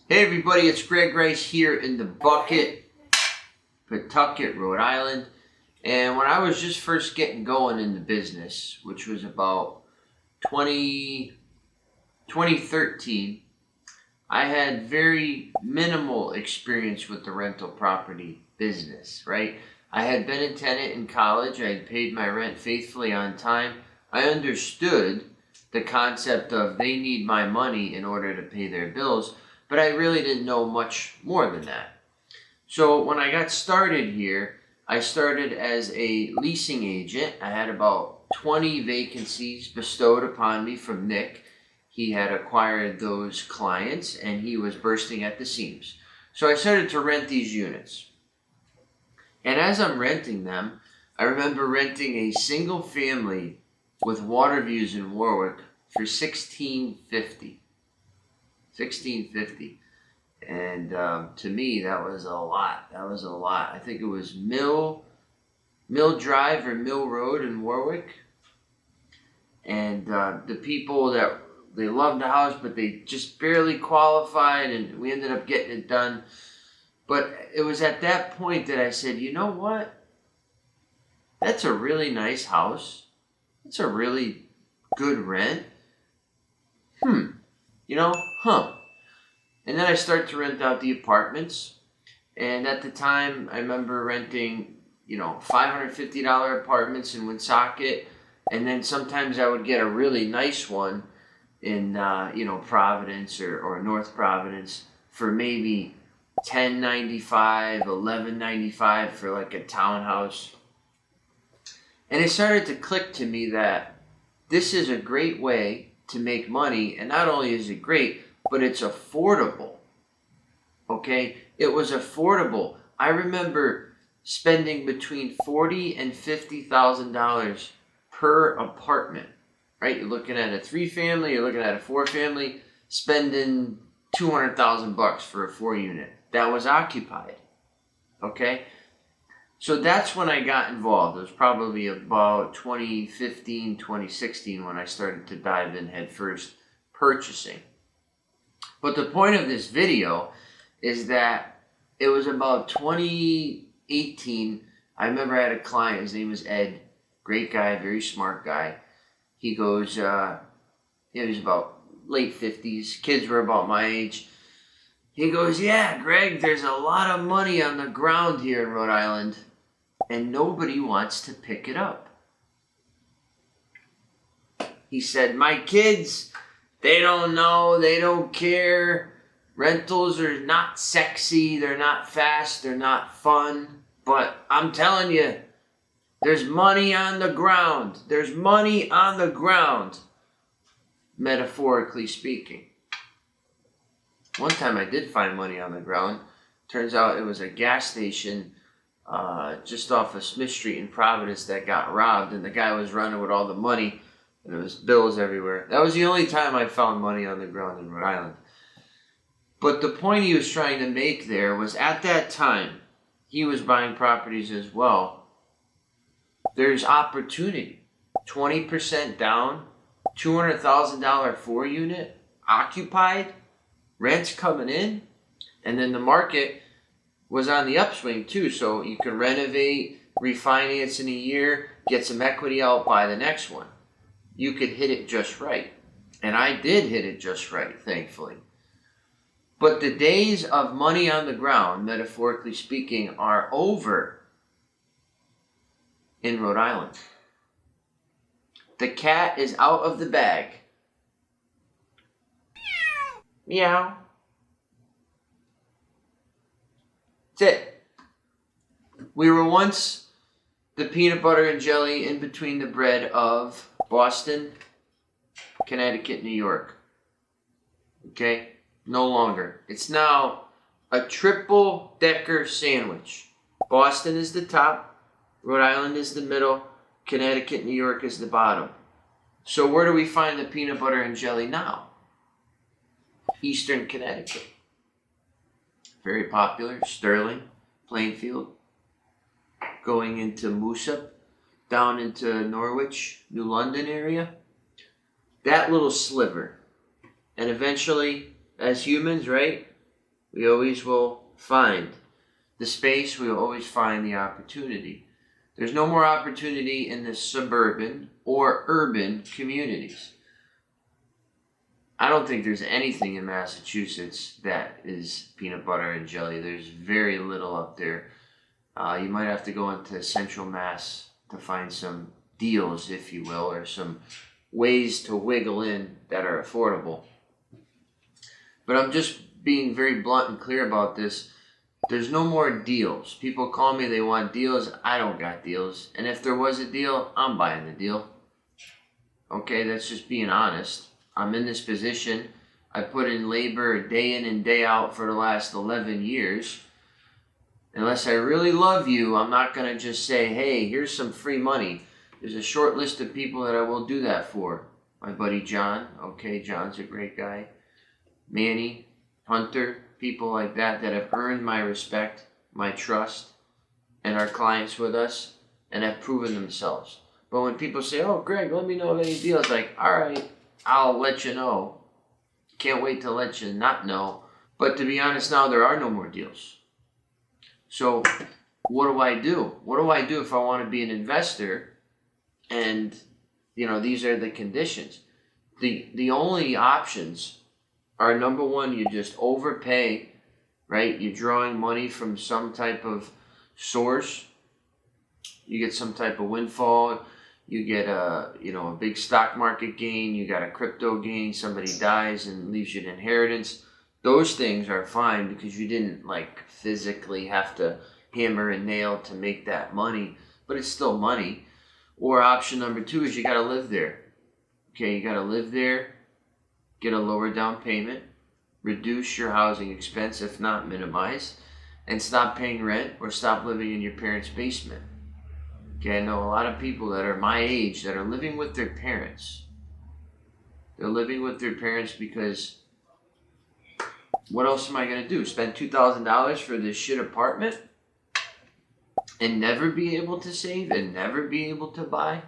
Hey everybody, it's Greg Rice here in the Bucket, Pawtucket, Rhode Island. And when I was just first getting going in the business, which was about 2013, I had very minimal experience with the rental property business, right? I had been a tenant in college. I had paid my rent faithfully on time. I understood the concept of they need my money in order to pay their bills, but I really didn't know much more than that. So when I got started here, I started as a leasing agent. I had about 20 vacancies bestowed upon me from Nick. He had acquired those clients and he was bursting at the seams. So I started to rent these units. And as I'm renting them, I remember renting a single family with water views in Warwick for $16.50. And to me, that was a lot. I think it was Mill Drive or Mill Road in Warwick. And the people that they loved the house, but they just barely qualified, and we ended up getting it done. But it was at that point that I said, you know what? That's a really nice house. It's a really good rent. And then I started to rent out the apartments. And at the time, I remember renting, $550 apartments in Woonsocket. And then sometimes I would get a really nice one in, Providence or North Providence for maybe $10.95, $11.95 for like a townhouse. And it started to click to me that this is a great way to make money, and not only is it great, but it's affordable. Okay? It was affordable. I remember spending between $40,000 and $50,000 per apartment. Right? You're looking at a 3-family, you're looking at a 4-family, spending $200,000 for a 4-unit. That was occupied. Okay? So that's when I got involved. It was probably about 2015, 2016 when I started to dive in head first purchasing. But the point of this video is that it was about 2018. I remember I had a client, his name was Ed, great guy, very smart guy. He goes, he was about late 50s, kids were about my age. He goes, yeah, Greg, there's a lot of money on the ground here in Rhode Island, and nobody wants to pick it up. He said, my kids, they don't know, they don't care. Rentals are not sexy, they're not fast, they're not fun. But I'm telling you, there's money on the ground. There's money on the ground, metaphorically speaking. One time I did find money on the ground. Turns out it was a gas station just off of Smith Street in Providence that got robbed, and the guy was running with all the money, and there was bills everywhere. That was the only time I found money on the ground in Rhode Island. But the point he was trying to make there was at that time, he was buying properties as well. There's opportunity. 20% down, $200,000 4-unit, occupied, rent's coming in, and then the market was on the upswing too, so you can renovate, refinance in a year, get some equity out, buy the next one. You could hit it just right. And I did hit it just right, thankfully. But the days of money on the ground, metaphorically speaking, are over in Rhode Island. The cat is out of the bag. Meow. That's it. We were once the peanut butter and jelly in between the bread of Boston, Connecticut, New York. Okay? No longer. It's now a triple-decker sandwich. Boston is the top, Rhode Island is the middle, Connecticut, New York is the bottom. So where do we find the peanut butter and jelly now? Eastern Connecticut. Very popular. Sterling, Plainfield. Going into Moosup, down into Norwich, New London area. That little sliver. And eventually, as humans, right, we always will find the space, we will always find the opportunity. There's no more opportunity in the suburban or urban communities. I don't think there's anything in Massachusetts that is peanut butter and jelly. There's very little up there. You might have to go into central Mass to find some deals, if you will, or some ways to wiggle in that are affordable. But I'm just being very blunt and clear about this. There's no more deals. People call me, they want deals. I don't got deals. And if there was a deal, I'm buying the deal. Okay, that's just being honest. I'm in this position. I put in labor day in and day out for the last 11 years. Unless I really love you, I'm not going to just say, hey, here's some free money. There's a short list of people that I will do that for. My buddy John. Okay, John's a great guy. Manny, Hunter, people like that have earned my respect, my trust, and are clients with us and have proven themselves. But when people say, oh, Greg, let me know of any deals, like, all right, I'll let you know. Can't wait to let you not know. But to be honest now, there are no more deals. So what do I do? What do I do if I want to be an investor and, these are the conditions? The only options are, number one, you just overpay, right? You're drawing money from some type of source. You get some type of windfall. You get a big stock market gain. You got a crypto gain. Somebody dies and leaves you an inheritance. Those things are fine because you didn't physically have to hammer and nail to make that money, but it's still money. Or option number two is you got to live there. Okay, you got to live there, get a lower down payment, reduce your housing expense, if not minimize, and stop paying rent or stop living in your parents' basement. Okay, I know a lot of people that are my age that are living with their parents. They're living with their parents because what else am I going to do? Spend $2,000 for this shit apartment and never be able to save and never be able to buy?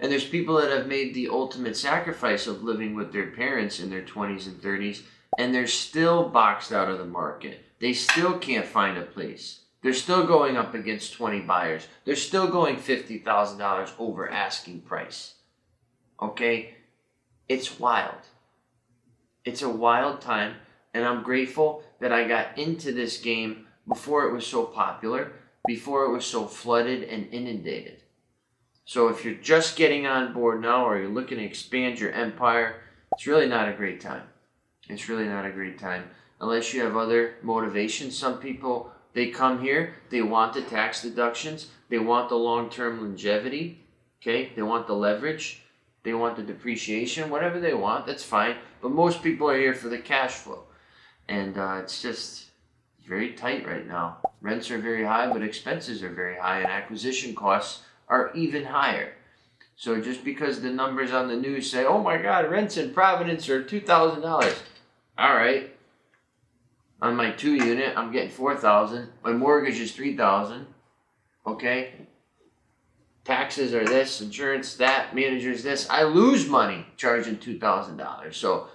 And there's people that have made the ultimate sacrifice of living with their parents in their 20s and 30s, and they're still boxed out of the market. They still can't find a place. They're still going up against 20 buyers. They're still going $50,000 over asking price. Okay? It's wild. It's a wild time, and I'm grateful that I got into this game before it was so popular, before it was so flooded and inundated. So if you're just getting on board now or you're looking to expand your empire, it's really not a great time. It's really not a great time unless you have other motivations. Some people, they come here, they want the tax deductions, they want the long-term longevity, okay? They want the leverage, they want the depreciation, whatever they want, that's fine. But most people are here for the cash flow. And it's just very tight right now. Rents are very high, but expenses are very high, and acquisition costs are even higher. So just because the numbers on the news say, oh my God, rents in Providence are $2,000. All right. On my 2-unit, I'm getting $4,000. My mortgage is $3,000. Okay. Taxes are this, insurance that, managers this. I lose money charging $2,000. So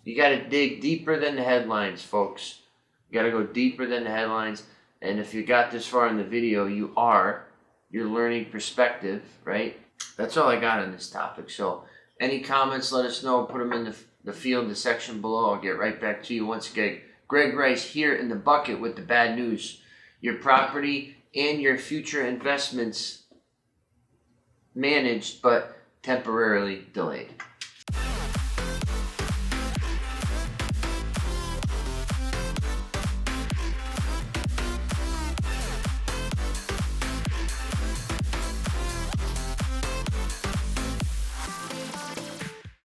you got to dig deeper than the headlines, folks. You got to go deeper than the headlines. And if you got this far in the video, you're learning perspective, right? That's all I got on this topic. So any comments, let us know. Put them in the field, the section below. I'll get right back to you once again. Greg Rice here in the bucket with the bad news. Your property and your future investments managed but temporarily delayed.